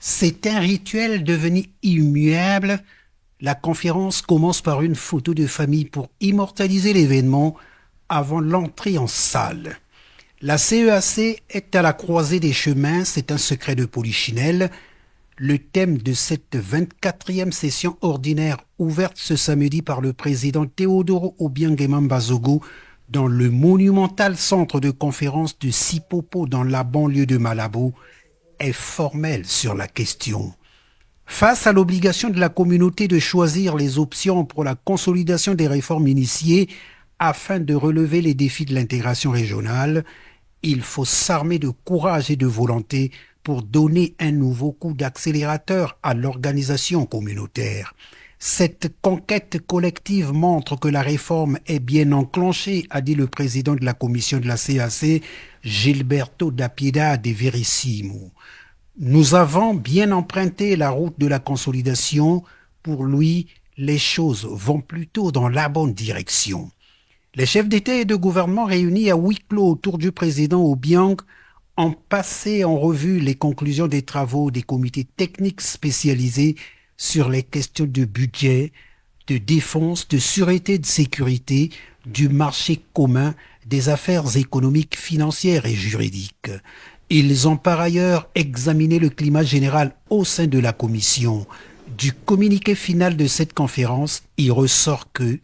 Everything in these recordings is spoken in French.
C'est un rituel devenu immuable. La conférence commence par une photo de famille pour immortaliser l'événement avant l'entrée en salle. La CEAC est à la croisée des chemins, c'est un secret de Polichinelle. Le thème de cette 24e session ordinaire ouverte ce samedi par le président Teodoro Obiang Bazogo dans le monumental centre de conférence de Sipopo dans la banlieue de Malabo est formelle sur la question. Face à l'obligation de la communauté de choisir les options pour la consolidation des réformes initiées afin de relever les défis de l'intégration régionale, il faut s'armer de courage et de volonté pour donner un nouveau coup d'accélérateur à l'organisation communautaire. Cette conquête collective montre que la réforme est bien enclenchée, a dit le président de la commission de la CAC, Gilberto da Piedade Verissimo. Nous avons bien emprunté la route de la consolidation. Pour lui, les choses vont plutôt dans la bonne direction. Les chefs d'État et de gouvernement réunis à huis clos autour du président Obiang ont passé en revue les conclusions des travaux des comités techniques spécialisés sur les questions de budget, de défense, de sûreté et de sécurité, du marché commun, des affaires économiques, financières et juridiques. Ils ont par ailleurs examiné le climat général au sein de la commission. Du communiqué final de cette conférence, il ressort que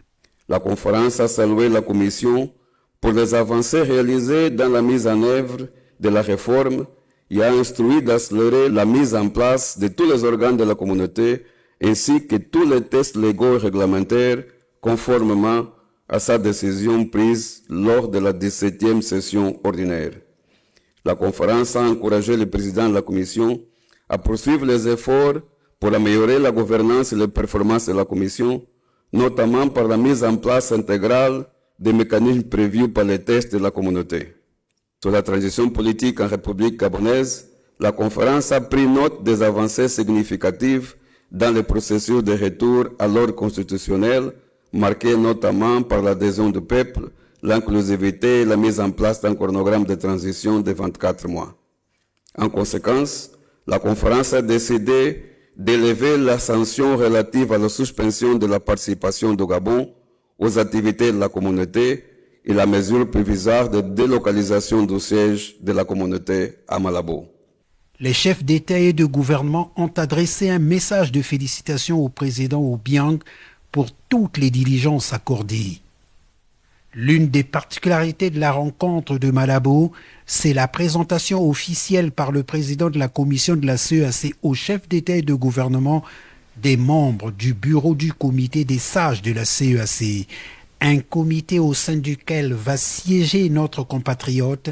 la conférence a salué la commission pour les avancées réalisées dans la mise en œuvre de la réforme et a instruit d'accélérer la mise en place de tous les organes de la communauté ainsi que tous les tests légaux et réglementaires conformément à sa décision prise lors de la 17e session ordinaire. La conférence a encouragé le président de la commission à poursuivre les efforts pour améliorer la gouvernance et les performances de la commission, notamment par la mise en place intégrale des mécanismes prévus par les tests de la communauté. Sur la transition politique en République gabonaise, la conférence a pris note des avancées significatives dans le processus de retour à l'ordre constitutionnel, marqué notamment par l'adhésion du peuple, l'inclusivité et la mise en place d'un chronogramme de transition de 24 mois. En conséquence, la conférence a décidé d'élever la sanction relative à la suspension de la participation du Gabon aux activités de la communauté et la mesure provisoire de délocalisation du siège de la communauté à Malabo. Les chefs d'État et de gouvernement ont adressé un message de félicitations au président Obiang pour toutes les diligences accordées. L'une des particularités de la rencontre de Malabo, c'est la présentation officielle par le président de la commission de la CEAC aux chefs d'État et de gouvernement des membres du bureau du comité des sages de la CEAC, un comité au sein duquel va siéger notre compatriote,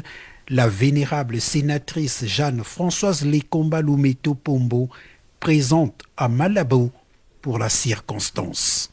la vénérable sénatrice Jeanne-Françoise Lekomba Lumeto Pombo, présente à Malabo pour la circonstance.